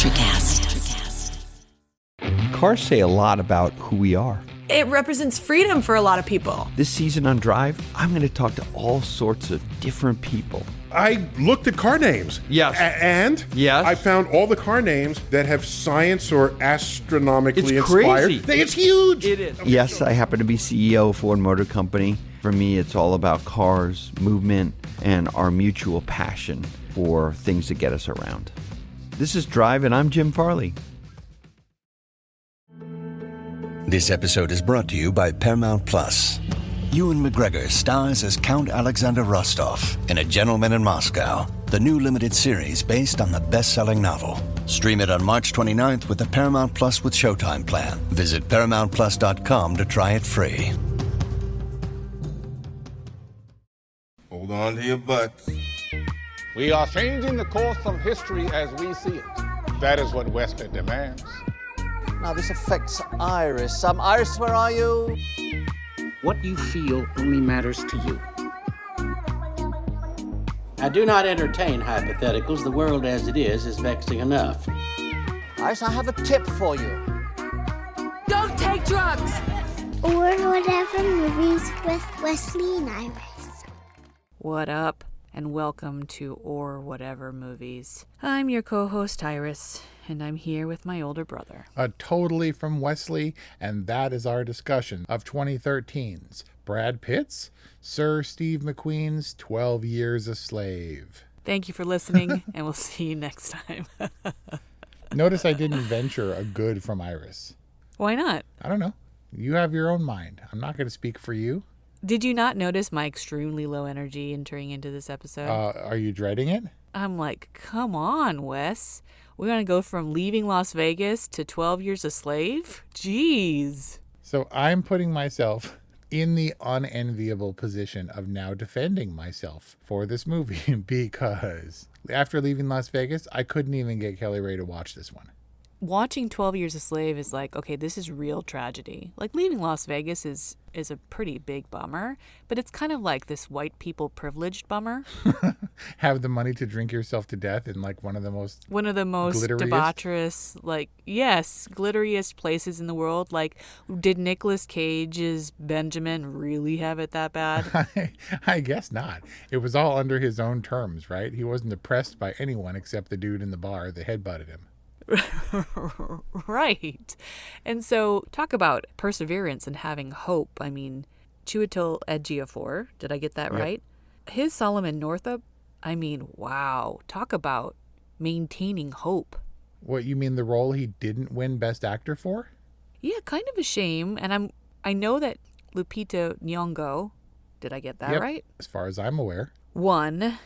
Electricast. Cars say a lot about who we are. It represents freedom for a lot of people. This season on Drive, I'm going to talk to all sorts of different people. I looked at car names. Yes. And yes. I found all the car names that have science or astronomically it's inspired. Crazy. It's huge. It is. Yes, I happen to be CEO of Ford Motor Company. For me, it's all about cars, movement, and our mutual passion for things that get us around. This is Drive, and I'm Jim Farley. This episode is brought to you by Paramount Plus. Ewan McGregor stars as Count Alexander Rostov in A Gentleman in Moscow, the new limited series based on the best-selling novel. Stream it on March 29th with the Paramount Plus with Showtime plan. Visit ParamountPlus.com to try it free. Hold on to your butts. We are changing the course of history as we see it. That is what Western demands. Now, this affects Iris. Iris, where are you? What you feel only matters to you. I do not entertain hypotheticals. The world as it is vexing enough. Iris, I have a tip for you. Don't take drugs! Or whatever movies with Wesley and Iris. What up, and welcome to Or Whatever Movies. I'm your co-host Iris, and I'm here with my older brother. Totally from Wesley, and that is our discussion of 2013's Brad Pitt's Sir Steve McQueen's 12 Years a Slave. Thank you for listening, and we'll see you next time. Notice I didn't venture a good from Iris. Why not? I don't know. You have your own mind. I'm not going to speak for you. Did you not notice my extremely low energy entering into this episode? Are you dreading it? I'm like, come on, Wes. We're going to go from leaving Las Vegas to 12 Years a Slave? Jeez. So I'm putting myself in the unenviable position of now defending myself for this movie because after leaving Las Vegas, I couldn't even get Kelly Ray to watch this one. Watching 12 Years a Slave is like, okay, this is real tragedy. Like, leaving Las Vegas is a pretty big bummer, but it's kind of like this white people privileged bummer. Have the money to drink yourself to death in like one of the most debaucherous, like, yes, glitteriest places in the world. Like, did Nicolas Cage's Benjamin really have it that bad? I guess not. It was all under his own terms, right? He wasn't oppressed by anyone except the dude in the bar that headbutted him. Right. And so talk about perseverance and having hope. I mean, Chiwetel Ejiofor, did I get that right? His Solomon Northup, I mean, wow. Talk about maintaining hope. What, you mean the role he didn't win Best Actor for? Yeah, kind of a shame. And I know that Lupita Nyong'o, did I get that right? As far as I'm aware. Won.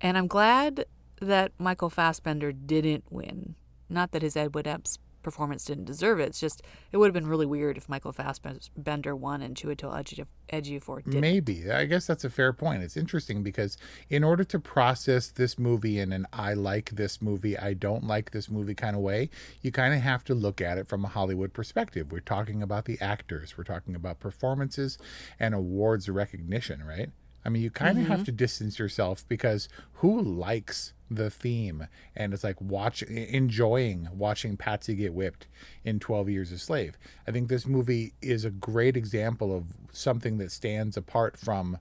And I'm glad that Michael Fassbender didn't win. Not that his Ed Wood Epps performance didn't deserve it. It's just, it would have been really weird if Michael Fassbender won and Chiwetel Ejiofor didn't. Maybe. I guess that's a fair point. It's interesting because in order to process this movie in an I like this movie, I don't like this movie kind of way, you kind of have to look at it from a Hollywood perspective. We're talking about the actors. We're talking about performances and awards recognition, right? I mean, you kind of have to distance yourself because who likes the theme? And it's like enjoying watching Patsy get whipped in 12 Years a Slave. I think this movie is a great example of something that stands apart from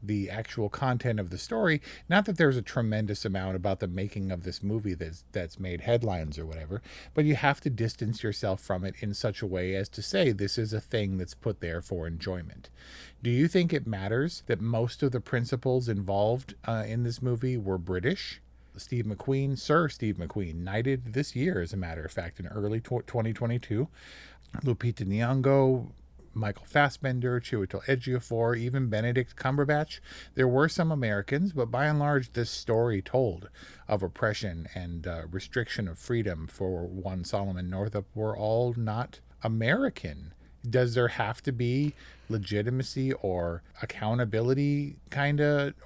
the actual content of the story. Not that there's a tremendous amount about the making of this movie that's made headlines or whatever, but you have to distance yourself from it in such a way as to say this is a thing that's put there for enjoyment. Do you think it matters that most of the principals involved in this movie were British? Steve McQueen, Sir Steve McQueen, knighted this year, as a matter of fact, in early 2022. Lupita Nyong'o, Michael Fassbender, Chiwetel Ejiofor, even Benedict Cumberbatch. There were some Americans, but by and large, this story told of oppression and restriction of freedom for one Solomon Northup were all not American. Does there have to be legitimacy or accountability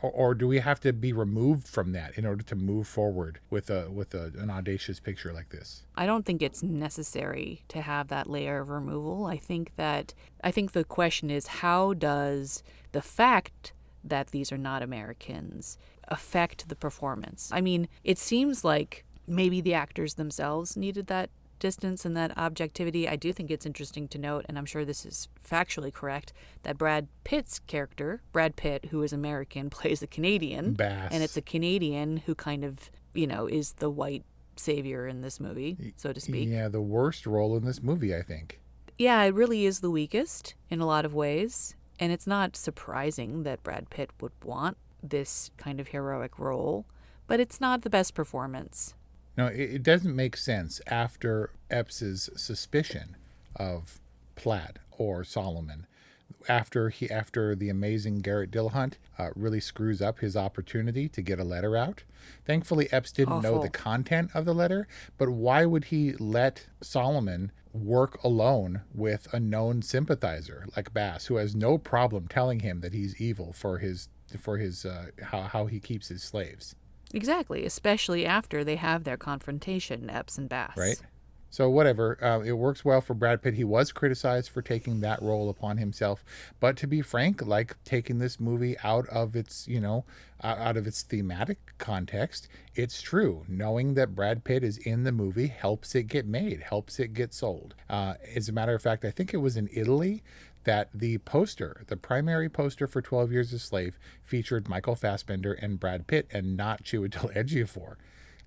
or do we have to be removed from that in order to move forward with an audacious picture like this? I don't think it's necessary to have that layer of removal. I think the question is, how does the fact that these are not Americans affect the performance? I mean, it seems like maybe the actors themselves needed that distance and that objectivity. I do think it's interesting to note, and I'm sure this is factually correct, that Brad Pitt's character, Brad Pitt, who is American, plays a Canadian. Bass. And it's a Canadian who kind of, is the white savior in this movie, so to speak. Yeah, the worst role in this movie, I think. Yeah, it really is the weakest in a lot of ways. And it's not surprising that Brad Pitt would want this kind of heroic role, but it's not the best performance. No, it doesn't make sense after Epps' suspicion of Platt or Solomon, after the amazing Garrett Dillahunt really screws up his opportunity to get a letter out. Thankfully, Epps didn't know the content of the letter, but why would he let Solomon work alone with a known sympathizer like Bass, who has no problem telling him that he's evil for his how he keeps his slaves? Exactly, especially after they have their confrontation, Epps and Bass. Right. So whatever, it works well for Brad Pitt. He was criticized for taking that role upon himself, but to be frank, like taking this movie out of its, out of its thematic context, it's true. Knowing that Brad Pitt is in the movie helps it get made, helps it get sold. As a matter of fact, I think it was in Italy that the primary poster for 12 Years a Slave featured Michael Fassbender and Brad Pitt and not Chiwetel Ejiofor.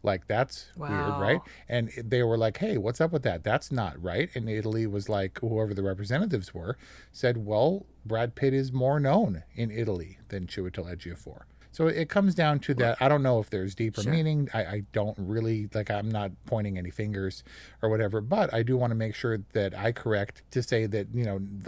Like, that's weird, right? And they were like, hey, what's up with that? That's not right. And Italy was like, whoever the representatives were, said, well, Brad Pitt is more known in Italy than Chiwetel Ejiofor. So it comes down to that. I don't know if there's deeper meaning. I don't really, I'm not pointing any fingers or whatever, but I do want to make sure that I correct to say that,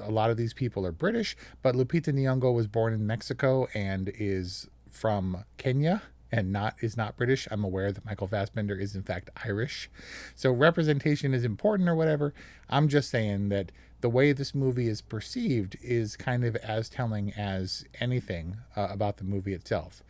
a lot of these people are British, but Lupita Nyong'o was born in Mexico and is from Kenya and is not British. I'm aware that Michael Fassbender is in fact Irish. So representation is important or whatever. I'm just saying that the way this movie is perceived is kind of as telling as anything about the movie itself,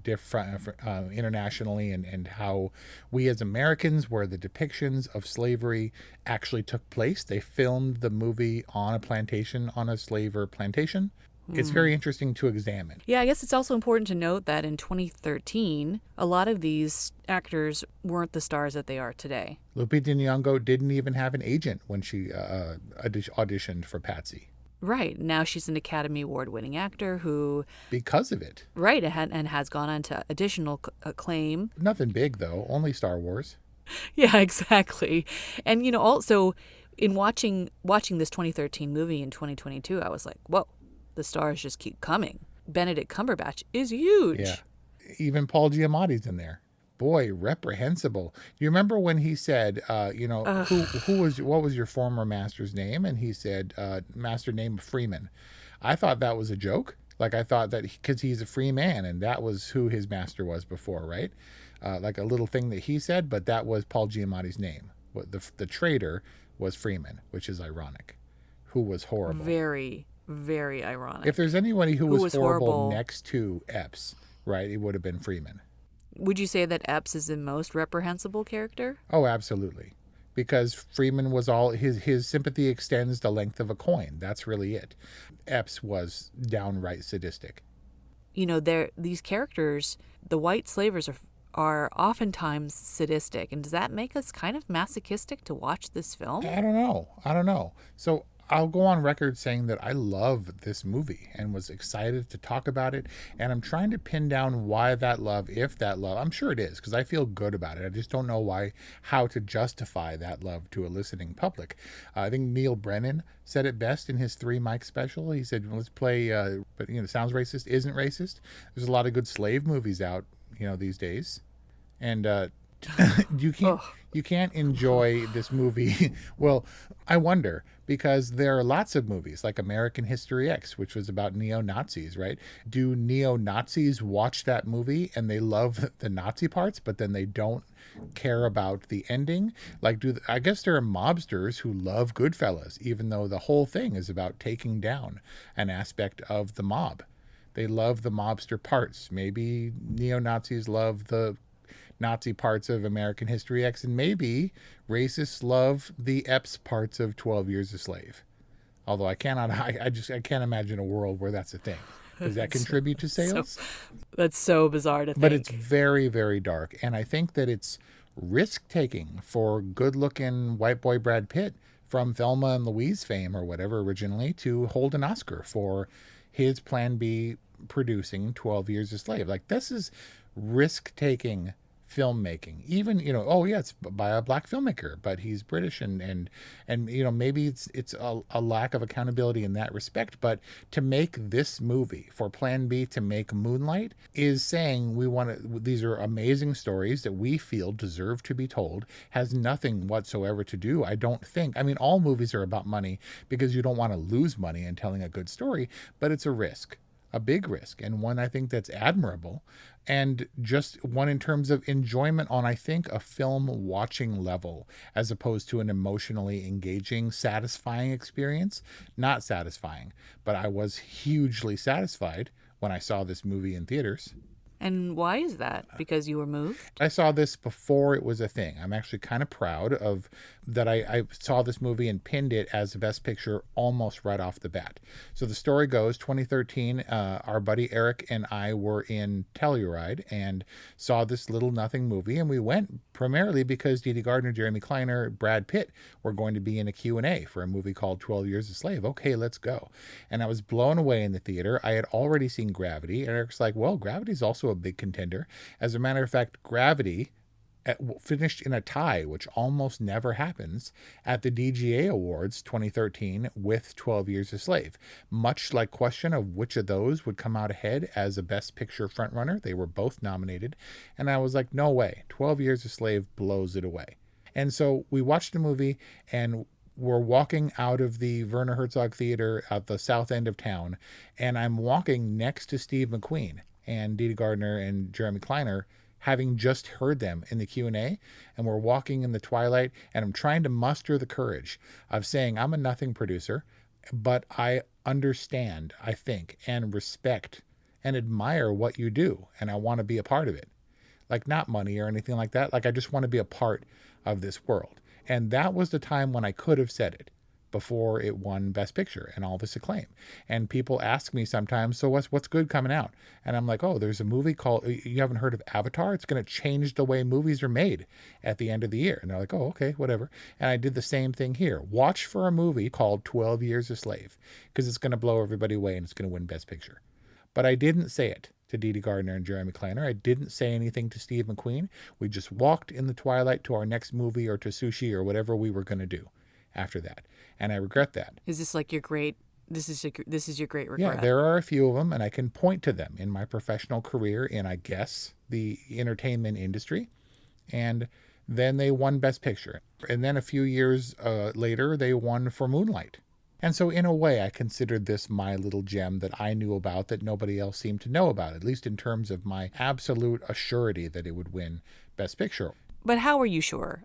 different internationally, and how we as Americans, where the depictions of slavery actually took place. They filmed the movie on a plantation, on a slaver plantation. It's very interesting to examine. Yeah, I guess it's also important to note that in 2013, a lot of these actors weren't the stars that they are today. Lupita Nyong'o didn't even have an agent when she auditioned for Patsy. Right. Now she's an Academy Award-winning actor who... Because of it. Right, and has gone on to additional acclaim. Nothing big, though. Only Star Wars. Yeah, exactly. And, also, in watching this 2013 movie in 2022, I was like, whoa. The stars just keep coming. Benedict Cumberbatch is huge. Yeah. Even Paul Giamatti's in there. Boy, reprehensible. Do you remember when he said, what was your former master's name? And he said, master name Freeman. I thought that was a joke. I thought that because he's a free man and that was who his master was before, right? Like a little thing that he said, but that was Paul Giamatti's name. The traitor was Freeman, which is ironic. Who was horrible. Very, very ironic. If there's anybody who was horrible next to Epps, right, it would have been Freeman. Would you say that Epps is the most reprehensible character? Oh, absolutely. Because Freeman was all, his sympathy extends the length of a coin. That's really it. Epps was downright sadistic. These characters, the white slavers are oftentimes sadistic. And does that make us kind of masochistic to watch this film? I don't know. So I'll go on record saying that I love this movie and was excited to talk about it. And I'm trying to pin down why that love, if that love, I'm sure it is, because I feel good about it. I just don't know how to justify that love to a listening public. I think Neil Brennan said it best in his 3 Mic special. He said, let's play, but sounds racist, isn't racist. There's a lot of good slave movies out, these days. And, you can't enjoy this movie. Well, I wonder, because there are lots of movies like American History X, which was about neo-Nazis, right? Do neo-Nazis watch that movie and they love the Nazi parts, but then they don't care about the ending? I guess there are mobsters who love Goodfellas, even though the whole thing is about taking down an aspect of the mob. They love the mobster parts. Maybe neo-Nazis love the Nazi parts of American History X, and maybe racists love the Epps parts of 12 Years a Slave. Although I can't imagine a world where that's a thing. Does that contribute to sales? That's so bizarre to think. But it's very, very dark. And I think that it's risk-taking for good-looking white boy Brad Pitt from Thelma and Louise fame or whatever originally to hold an Oscar for his Plan B producing 12 Years a Slave. Like, this is risk-taking filmmaking. Even, it's by a black filmmaker, but he's British and maybe it's a lack of accountability in that respect. But to make this movie for Plan B to make Moonlight is saying these are amazing stories that we feel deserve to be told, has nothing whatsoever to do, I don't think. I mean, all movies are about money because you don't want to lose money in telling a good story, but it's a risk. A big risk, and one I think that's admirable, and just one in terms of enjoyment on, I think, a film watching level, as opposed to an emotionally engaging, satisfying experience. Not satisfying, but I was hugely satisfied when I saw this movie in theaters. And why is that? Because you were moved? I saw this before it was a thing. I'm actually kind of proud of that. I saw this movie and pinned it as the Best Picture almost right off the bat. So the story goes, 2013, our buddy Eric and I were in Telluride and saw this little nothing movie. And we went primarily because Dede Gardner, Jeremy Kleiner, Brad Pitt were going to be in a Q&A for a movie called 12 Years a Slave. Okay, let's go. And I was blown away in the theater. I had already seen Gravity. And Eric's like, well, Gravity's also a big contender. As a matter of fact, Gravity finished in a tie, which almost never happens, at the DGA Awards 2013 with 12 Years a Slave. Much like question of which of those would come out ahead as a Best Picture frontrunner, they were both nominated. And I was like, no way, 12 Years a Slave blows it away. And so we watched the movie and we're walking out of the Werner Herzog Theater at the south end of town, and I'm walking next to Steve McQueen and Dede Gardner and Jeremy Kleiner, having just heard them in the Q&A, and we're walking in the twilight, and I'm trying to muster the courage of saying, I'm a nothing producer, but I understand, I think, and respect and admire what you do, and I want to be a part of it. Like, not money or anything like that. Like, I just want to be a part of this world. And that was the time when I could have said it, before it won Best Picture and all this acclaim. And people ask me sometimes, so what's good coming out? And I'm like, oh, there's a movie called, you haven't heard of Avatar? It's going to change the way movies are made at the end of the year. And they're like, oh, okay, whatever. And I did the same thing here. Watch for a movie called 12 Years a Slave, because it's going to blow everybody away and it's going to win Best Picture. But I didn't say it to Dede Gardner and Jeremy Kleiner. I didn't say anything to Steve McQueen. We just walked in the twilight to our next movie or to sushi or whatever we were going to do after that. And I regret that. Is this like your great, this is your great regret? Yeah, there are a few of them, and I can point to them in my professional career in, I guess, the entertainment industry. And then they won Best Picture. And then a few years later, they won for Moonlight. And so in a way, I considered this my little gem that I knew about that nobody else seemed to know about, at least in terms of my absolute assurity that it would win Best Picture. But how were you sure?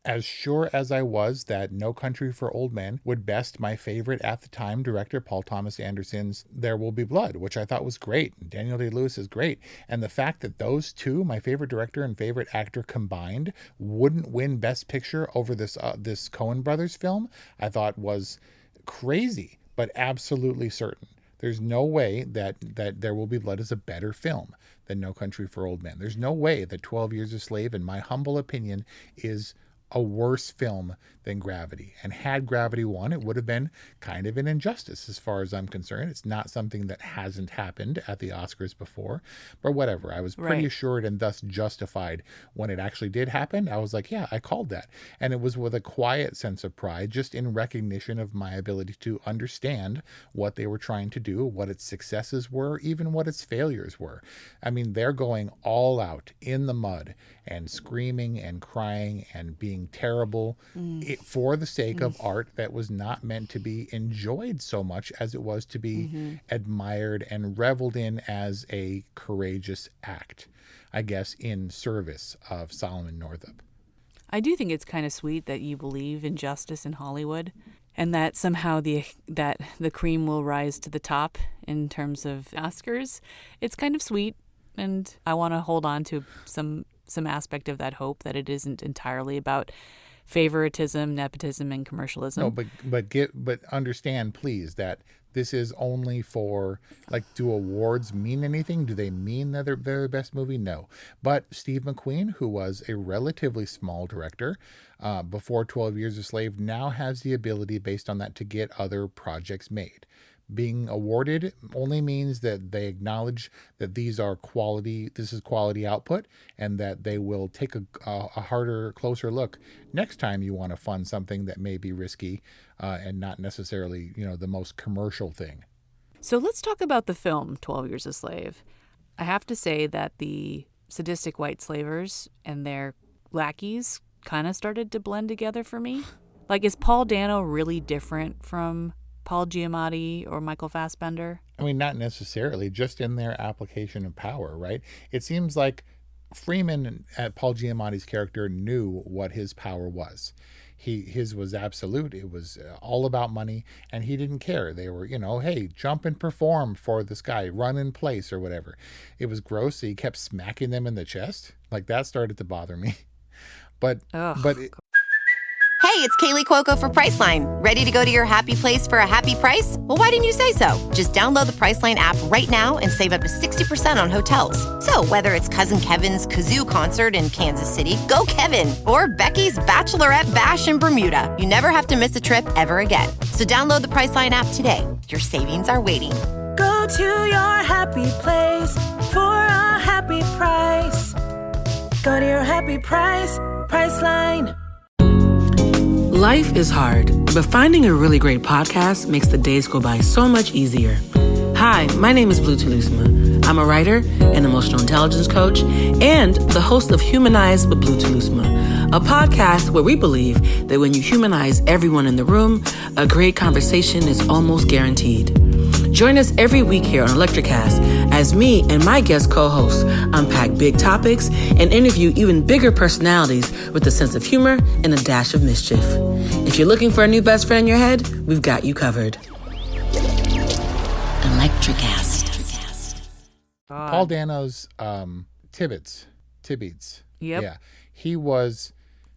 As sure as I was that No Country for Old Men would best my favorite at the time director, Paul Thomas Anderson's There Will Be Blood, which I thought was great. Daniel Day-Lewis is great. And the fact that those two, my favorite director and favorite actor combined, wouldn't win Best Picture over this Coen Brothers film, I thought was crazy, but absolutely certain. There's no way that There Will Be Blood is a better film than No Country for Old Men. There's no way that 12 Years a Slave, in my humble opinion, is a worse film than Gravity. And had Gravity won, it would have been kind of an injustice as far as I'm concerned. It's not something that hasn't happened at the Oscars before, but whatever. I was pretty assured and thus justified when it actually did happen. I was like, yeah, I called that. And it was with a quiet sense of pride, just in recognition of my ability to understand what they were trying to do, what its successes were, even what its failures were. I mean, they're going all out in the mud and screaming and crying and being terrible for the sake of art that was not meant to be enjoyed so much as it was to be admired and reveled in as a courageous act, I guess, in service of Solomon Northup. I do think it's kind of sweet that you believe in justice in Hollywood and that somehow the cream will rise to the top in terms of Oscars. It's kind of sweet, and I want to hold on to some aspect of that hope that it isn't entirely about favoritism, nepotism, and commercialism. No, but understand, please, that this is only for, like, do awards mean anything? Do they mean that they're the best movie? No. But Steve McQueen, who was a relatively small director before 12 Years a Slave, now has the ability, based on that, to get other projects made. Being awarded only means that they acknowledge that this is quality output, and that they will take a harder, closer look next time you want to fund something that may be risky and not necessarily, the most commercial thing. So let's talk about the film 12 Years a Slave. I have to say that the sadistic white slavers and their lackeys kind of started to blend together for me. Like, is Paul Dano really different from Paul Giamatti or Michael Fassbender? I mean, not necessarily, just in their application of power, right? It seems like Freeman, Paul Giamatti's character, knew what his power was. His was absolute. It was all about money, and he didn't care. They were, hey, jump and perform for this guy, run in place or whatever. It was gross. So he kept smacking them in the chest. Like, that started to bother me. But Hey, it's Kaylee Cuoco for Priceline. Ready to go to your happy place for a happy price? Well, why didn't you say so? Just download the Priceline app right now and save up to 60% on hotels. So whether it's Cousin Kevin's Kazoo Concert in Kansas City, go Kevin, or Becky's Bachelorette Bash in Bermuda, you never have to miss a trip ever again. So download the Priceline app today. Your savings are waiting. Go to your happy place for a happy price. Go to your happy price, Priceline. Life is hard, but finding a really great podcast makes the days go by so much easier. Hi, my name is Blue Telusma. I'm a writer, an emotional intelligence coach, and the host of Humanize with Blue Telusma, a podcast where we believe that when you humanize everyone in the room, a great conversation is almost guaranteed. Join us every week here on Electricast as me and my guest co-hosts unpack big topics and interview even bigger personalities with a sense of humor and a dash of mischief. If you're looking for a new best friend in your head, we've got you covered. Electricast. Paul Dano's Tibbets. Yep. Yeah. He was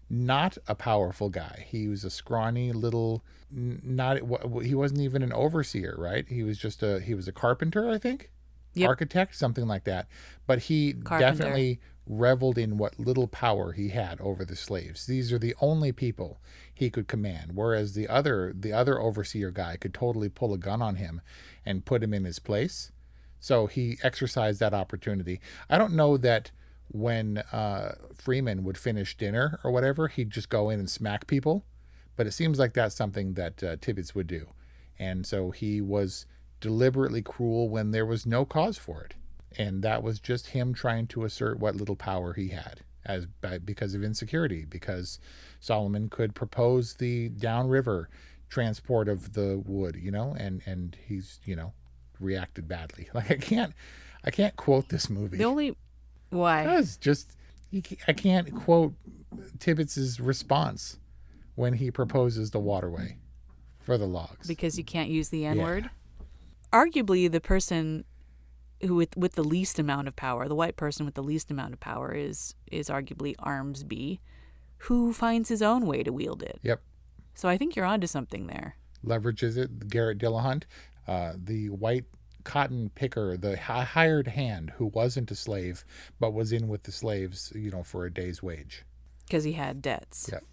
not a powerful guy. He was a scrawny little, he wasn't even an overseer, right? He was just he was a carpenter, I think. Yep. Architect, something like that. But he definitely reveled in what little power he had over the slaves. These are the only people he could command, whereas the other overseer guy could totally pull a gun on him and put him in his place. So he exercised that opportunity. I don't know that when Freeman would finish dinner or whatever, he'd just go in and smack people. But it seems like that's something that Tibbets would do. And so he was deliberately cruel when there was no cause for it. And that was just him trying to assert what little power he had because of insecurity, because Solomon could propose the downriver transport of the wood, and he's, reacted badly. Like, I can't quote this movie. Why? It's just, I can't quote Tibbets's response when he proposes the waterway for the logs. Because you can't use the N-word? Yeah. Arguably, the person who with the least amount of power, the white person with the least amount of power is arguably Armsby, who finds his own way to wield it. Yep. So I think you're onto something there. Leverages it. Garrett Dillahunt, the white cotton picker, the hired hand who wasn't a slave but was in with the slaves, for a day's wage. Because he had debts. Yep.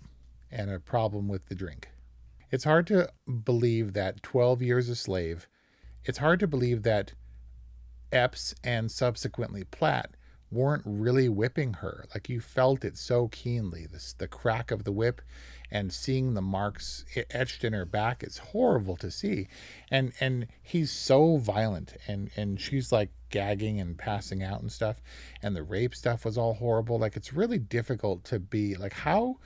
And a problem with the drink. It's hard to believe that 12 Years a Slave, it's hard to believe that Epps and subsequently Platt weren't really whipping her. Like, you felt it so keenly, the crack of the whip and seeing the marks etched in her back. It's horrible to see. And he's so violent, and she's like gagging and passing out and stuff. And the rape stuff was all horrible. Like, it's really difficult to be like, how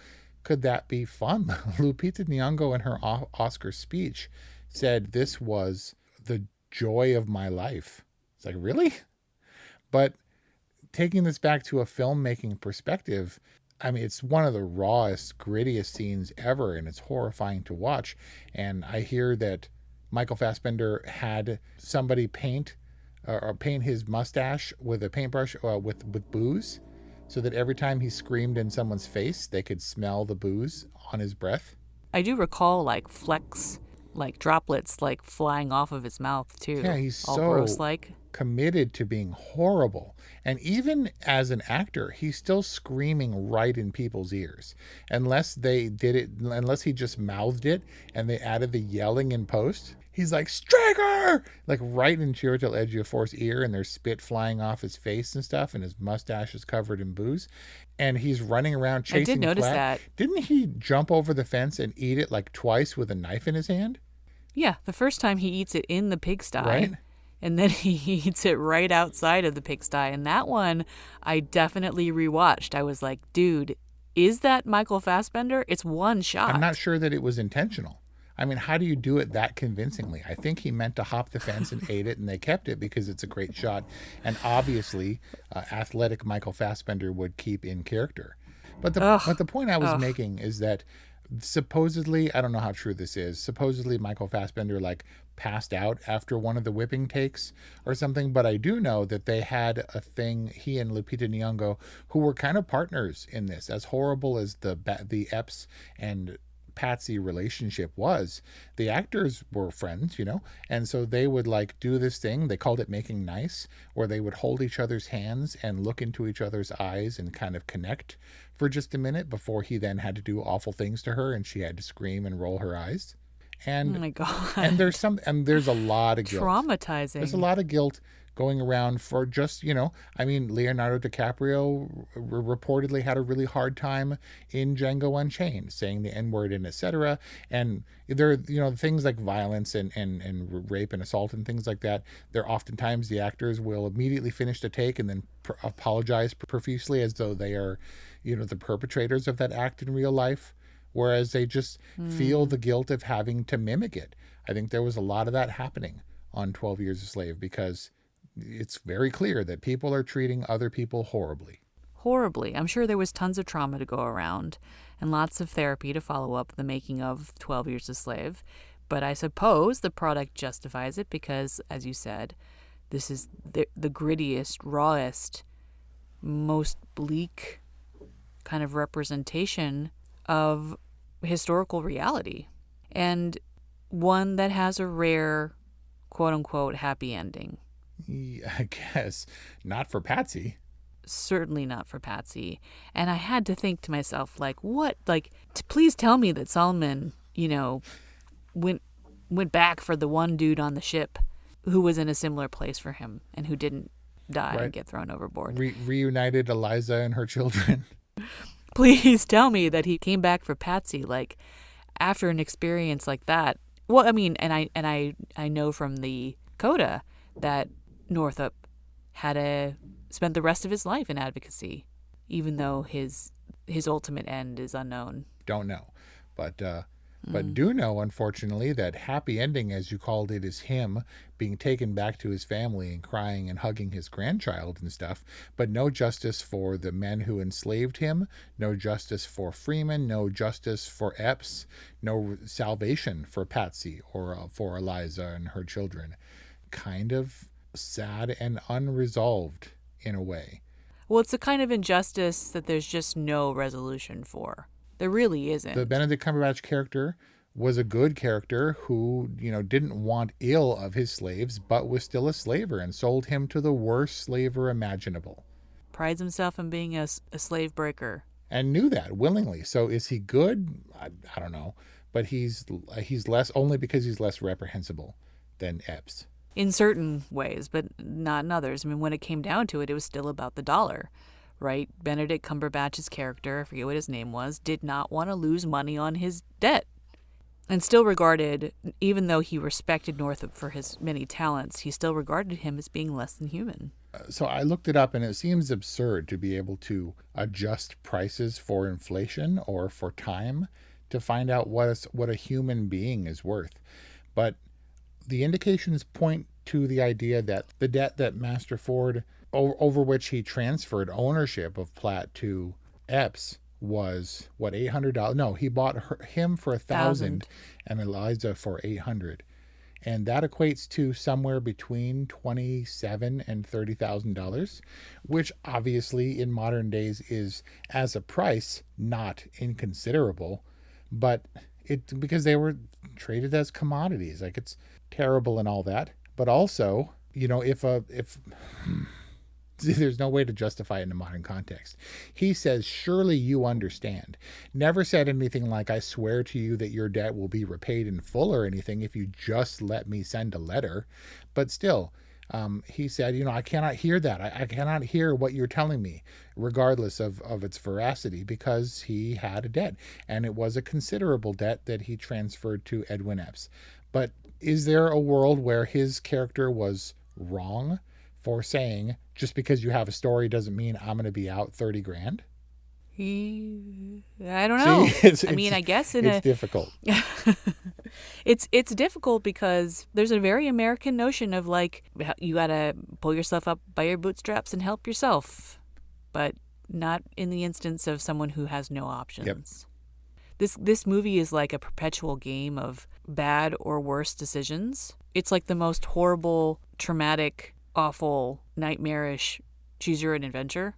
could that be fun? Lupita Nyong'o in her Oscar speech said this was the joy of my life. It's like, really? But taking this back to a filmmaking perspective, I mean, it's one of the rawest, grittiest scenes ever, and it's horrifying to watch. And I hear that Michael Fassbender had somebody paint his mustache with a paintbrush with booze, so that every time he screamed in someone's face, they could smell the booze on his breath. I do recall like flecks like droplets like flying off of his mouth too. Yeah, he's all so gross like. committed to being horrible. And even as an actor, he's still screaming right in people's ears. Unless he just mouthed it and they added the yelling in post. He's like, Striker! Like right in Chiwetel Ejiofor's ear, and there's spit flying off his face and stuff, and his mustache is covered in booze. And he's running around chasing I did notice Platt. that. Didn't he jump over the fence and eat it like twice with a knife in his hand? Yeah, the first time he eats it in the pigsty. Right. And then he eats it right outside of the pigsty. And that one I definitely rewatched. I was like, dude, is that Michael Fassbender? It's one shot. I'm not sure that it was intentional. I mean, how do you do it that convincingly? I think he meant to hop the fence and ate it, and they kept it because it's a great shot. And obviously, athletic Michael Fassbender would keep in character. But the point I was making is that supposedly, I don't know how true this is, supposedly Michael Fassbender like passed out after one of the whipping takes or something. But I do know that they had a thing, he and Lupita Nyong'o, who were kind of partners in this. As horrible as the Epps and Patsy relationship was, the actors were friends, you know, and so they would like do this thing, they called it making nice, where they would hold each other's hands and look into each other's eyes and kind of connect for just a minute before he then had to do awful things to her and she had to scream and roll her eyes. And oh my God. And there's a lot of guilt. Traumatizing. There's a lot of guilt going around for just, you know, I mean, Leonardo DiCaprio reportedly had a really hard time in Django Unchained, saying the N-word and etc. And there, you know, things like violence and rape and assault and things like that. There oftentimes the actors will immediately finish the take and then apologize profusely as though they are, you know, the perpetrators of that act in real life, whereas they just feel the guilt of having to mimic it. I think there was a lot of that happening on 12 Years a Slave because it's very clear that people are treating other people horribly. Horribly. I'm sure there was tons of trauma to go around and lots of therapy to follow up the making of 12 Years a Slave. But I suppose the product justifies it because, as you said, this is the grittiest, rawest, most bleak kind of representation of historical reality. And one that has a rare, quote-unquote, happy ending. I guess not for Patsy. Certainly not for Patsy. And I had to think to myself, like, what? Like, please tell me that Solomon, you know, went back for the one dude on the ship who was in a similar place for him and who didn't die and get thrown overboard. Reunited Eliza and her children. Please tell me that he came back for Patsy, like, after an experience like that. Well, I mean, and I know from the coda that Northup had spent the rest of his life in advocacy, even though his ultimate end is unknown. Don't know, but do know, unfortunately, that happy ending, as you called it, is him being taken back to his family and crying and hugging his grandchild and stuff. But no justice for the men who enslaved him, no justice for Freeman, no justice for Epps, no salvation for Patsy or for Eliza and her children. Kind of sad and unresolved in a way. Well, it's a kind of injustice that there's just no resolution for. There really isn't. The Benedict Cumberbatch character was a good character who, you know, didn't want ill of his slaves, but was still a slaver and sold him to the worst slaver imaginable. Prides himself in being a slave breaker. And knew that willingly. So is he good? I don't know. But he's less, only because he's less reprehensible than Epps. In certain ways, but not in others. I mean, when it came down to it, it was still about the dollar, right? Benedict Cumberbatch's character, I forget what his name was, did not want to lose money on his debt. And still regarded, even though he respected Northup for his many talents, he still regarded him as being less than human. So I looked it up, and it seems absurd to be able to adjust prices for inflation or for time to find out what a human being is worth. But the indications point to the idea that the debt that Master Ford, over which he transferred ownership of Platt to Epps, was what, $800? No, he bought him for $1,000 and Eliza for $800, and that equates to somewhere between $27,000 and $30,000, which obviously in modern days is, as a price, not inconsiderable, but because they were traded as commodities. Like, it's terrible and all that. But also, if there's no way to justify it in a modern context. He says, surely you understand. Never said anything like, I swear to you that your debt will be repaid in full or anything if you just let me send a letter. But still, he said, I cannot hear that. I cannot hear what you're telling me, regardless of its veracity, because he had a debt. And it was a considerable debt that he transferred to Edwin Epps. But is there a world where his character was wrong for saying, just because you have a story doesn't mean I'm going to be out 30 grand? I don't know. See, I guess it's difficult. It's difficult because there's a very American notion of like, you got to pull yourself up by your bootstraps and help yourself, but not in the instance of someone who has no options. Yep. This movie is like a perpetual game of bad or worse decisions. It's like the most horrible, traumatic, awful, nightmarish choose your own adventure,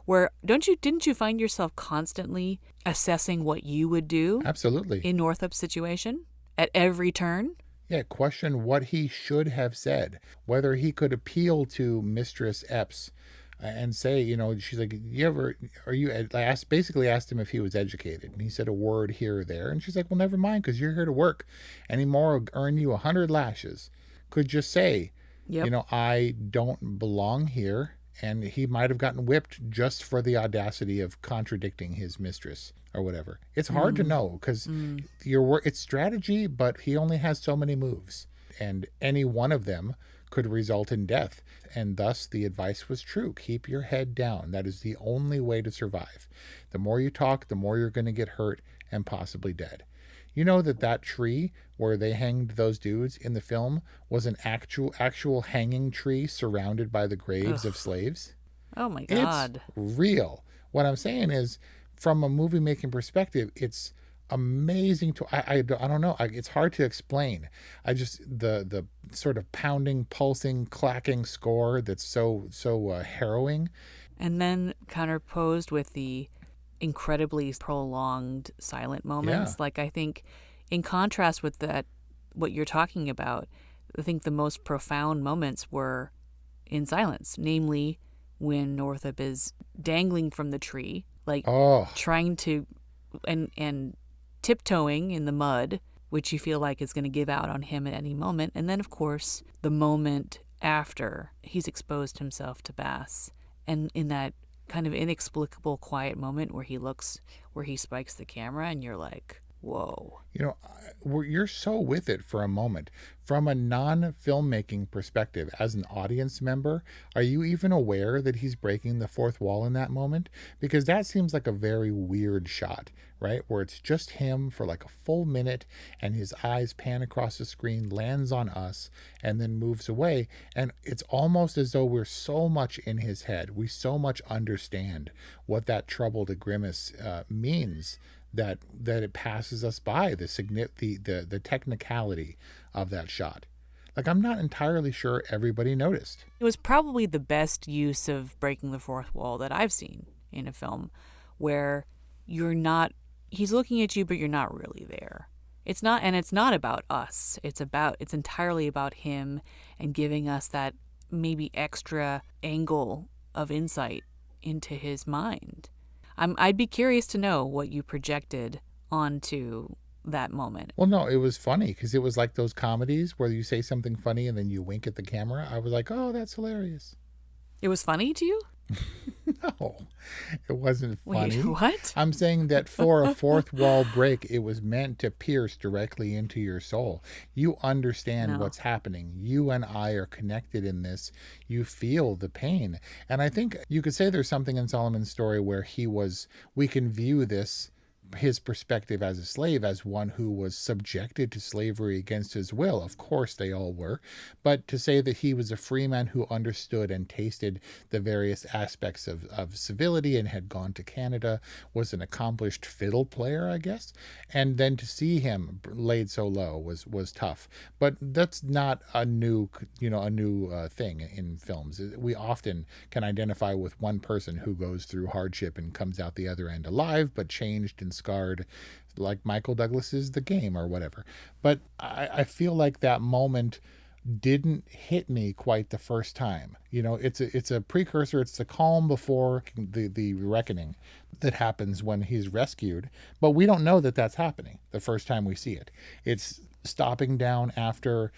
where didn't you find yourself constantly assessing what you would do? Absolutely. In Northup's situation at every turn? Yeah, question what he should have said, whether he could appeal to Mistress Epps and say, she's like, basically asked him if he was educated, and he said a word here or there, and she's like, well, never mind, because you're here to work. Any more will earn you 100 lashes. Could just say, Yep. I don't belong here. And he might have gotten whipped just for the audacity of contradicting his mistress or whatever. It's hard to know because it's strategy, but he only has so many moves. And any one of them could result in death. And thus the advice was true. Keep your head down. That is the only way to survive. The more you talk, the more you're going to get hurt and possibly dead. You know that tree where they hanged those dudes in the film was an actual hanging tree surrounded by the graves of slaves? Oh my God. It's real. What I'm saying is, from a movie making perspective, it's amazing to I don't know. It's hard to explain. The sort of pounding, pulsing, clacking score that's so harrowing. And then counterposed with the incredibly prolonged silent moments. Yeah. Like, I think in contrast with that, what you're talking about, I think the most profound moments were in silence, namely when Northup is dangling from the tree, like trying to and tiptoeing in the mud, which you feel like is going to give out on him at any moment. And then, of course, the moment after he's exposed himself to Bass, and in that kind of inexplicable quiet moment where he spikes the camera and you're like, whoa. You're so with it for a moment. From a non-filmmaking perspective, as an audience member, are you even aware that he's breaking the fourth wall in that moment? Because that seems like a very weird shot, right? Where it's just him for like a full minute and his eyes pan across the screen, lands on us, and then moves away. And it's almost as though we're so much in his head. We so much understand what that troubled grimace means that it passes us by, the technicality of that shot. Like, I'm not entirely sure everybody noticed. It was probably the best use of breaking the fourth wall that I've seen in a film, where he's looking at you, but you're not really there. It's not about us. It's entirely about him and giving us that maybe extra angle of insight into his mind. I'd be curious to know what you projected onto that moment. Well, no, it was funny because it was like those comedies where you say something funny and then you wink at the camera. I was like, oh, that's hilarious. It was funny to you? No, it wasn't funny. Wait, what? I'm saying that for a fourth wall break, it was meant to pierce directly into your soul. You understand what's happening. You and I are connected in this. You feel the pain. And I think you could say there's something in Solomon's story where we can view his perspective as a slave as one who was subjected to slavery against his will. Of course they all were. But to say that he was a free man who understood and tasted the various aspects of civility and had gone to Canada, was an accomplished fiddle player, I guess. And then to see him laid so low was tough. But that's not a new thing in films. We often can identify with one person who goes through hardship and comes out the other end alive, but changed and scarred, like Michael Douglas's The Game or whatever. But I feel like that moment didn't hit me quite the first time. You know, it's a precursor. It's the calm before the reckoning that happens when he's rescued. But we don't know that that's happening the first time we see it. It's stopping down after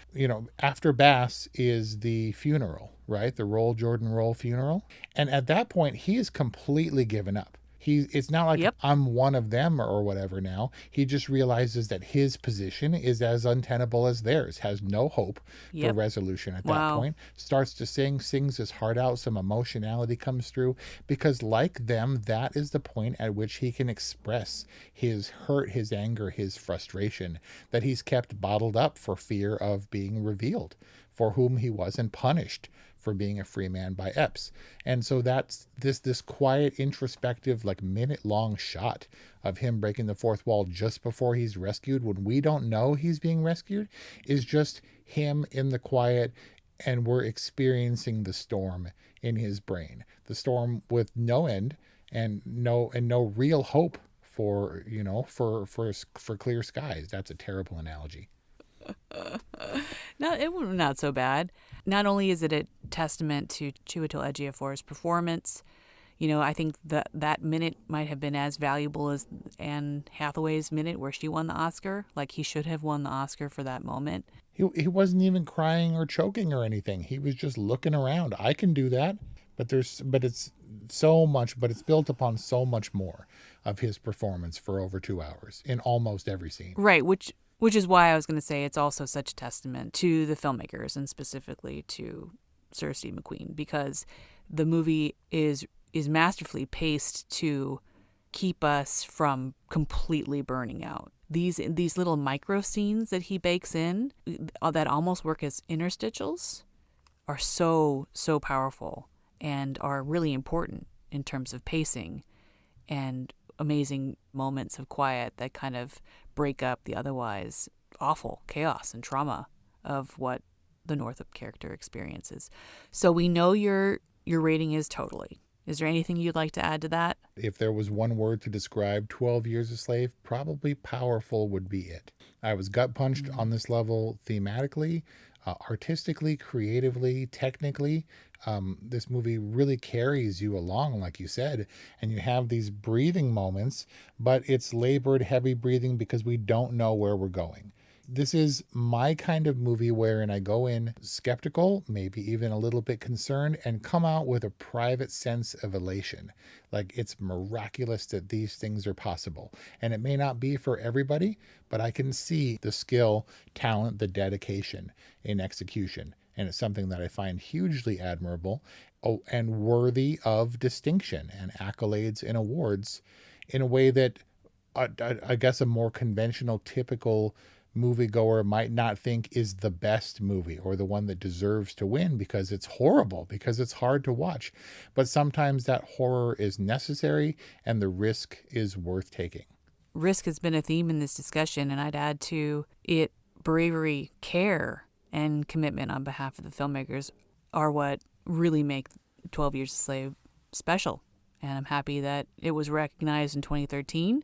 Bass is the funeral, right? The Jordan Roll funeral. And at that point, he is completely given up. It's not like I'm one of them or whatever now. He just realizes that his position is as untenable as theirs, has no hope for resolution at that point. Starts to sings his heart out. Some emotionality comes through because like them, that is the point at which he can express his hurt, his anger, his frustration that he's kept bottled up for fear of being revealed, for whom he wasn't punished for being a free man by Epps. And so that's this quiet, introspective, like minute-long shot of him breaking the fourth wall just before he's rescued, when we don't know he's being rescued, is just him in the quiet, and we're experiencing the storm in his brain. The storm with no end and no real hope for clear skies. That's a terrible analogy. No, it was not so bad. Not only is it a testament to Chiwetel Ejiofor's performance, you know, I think that minute might have been as valuable as Anne Hathaway's minute where she won the Oscar. Like, he should have won the Oscar for that moment. He wasn't even crying or choking or anything. He was just looking around. I can do that, but it's built upon so much more of his performance for over 2 hours in almost every scene. Right, which is why I was going to say it's also such a testament to the filmmakers and specifically to Sir Steve McQueen, because the movie is masterfully paced to keep us from completely burning out. These little micro scenes that he bakes in that almost work as interstitials are so powerful and are really important in terms of pacing and amazing moments of quiet that kind of break up the otherwise awful chaos and trauma of what the Northup character experiences. So we know your rating is totally. Is there anything you'd like to add to that? If there was one word to describe 12 Years a Slave, probably powerful would be it. I was gut punched on this level thematically, artistically, creatively, technically. This movie really carries you along, like you said, and you have these breathing moments, but it's labored, heavy breathing because we don't know where we're going. This is my kind of movie wherein I go in skeptical, maybe even a little bit concerned, and come out with a private sense of elation. Like, it's miraculous that these things are possible. And it may not be for everybody, but I can see the skill, talent, the dedication in execution. And it's something that I find hugely admirable and worthy of distinction and accolades and awards in a way that I guess a more conventional, typical moviegoer might not think is the best movie or the one that deserves to win because it's horrible, because it's hard to watch. But sometimes that horror is necessary and the risk is worth taking. Risk has been a theme in this discussion, and I'd add to it bravery, care, and commitment on behalf of the filmmakers are what really make 12 Years a Slave special. And I'm happy that it was recognized in 2013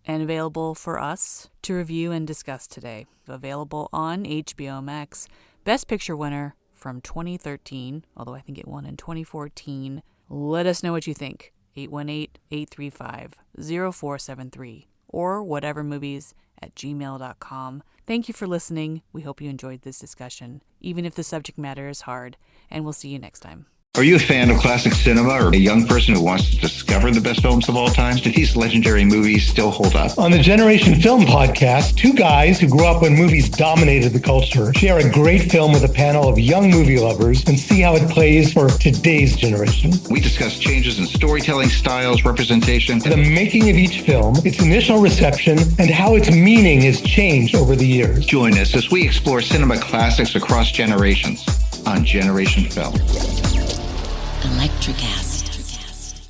and available for us to review and discuss today. Available on HBO Max. Best Picture winner from 2013, although I think it won in 2014. Let us know what you think. 818-835-0473 or whatevermovies@gmail.com. Thank you for listening. We hope you enjoyed this discussion, even if the subject matter is hard, and we'll see you next time. Are you a fan of classic cinema or a young person who wants to discover the best films of all time? Do these legendary movies still hold up? On the Generation Film podcast, two guys who grew up when movies dominated the culture share a great film with a panel of young movie lovers and see how it plays for today's generation. We discuss changes in storytelling styles, representation, the making of each film, its initial reception, and how its meaning has changed over the years. Join us as we explore cinema classics across generations on Generation Film. Electricast.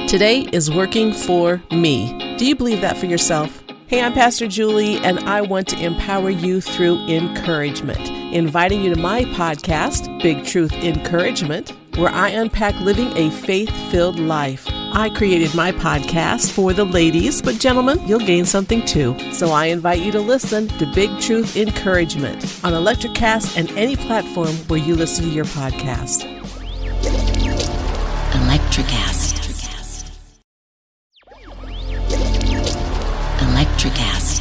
Today is working for me. Do you believe that for yourself? Hey, I'm Pastor Julie, and I want to empower you through encouragement. Inviting you to my podcast, Big Truth Encouragement, where I unpack living a faith-filled life. I created my podcast for the ladies, but gentlemen, you'll gain something too. So I invite you to listen to Big Truth Encouragement on Electricast and any platform where you listen to your podcast. Electricast. Electricast.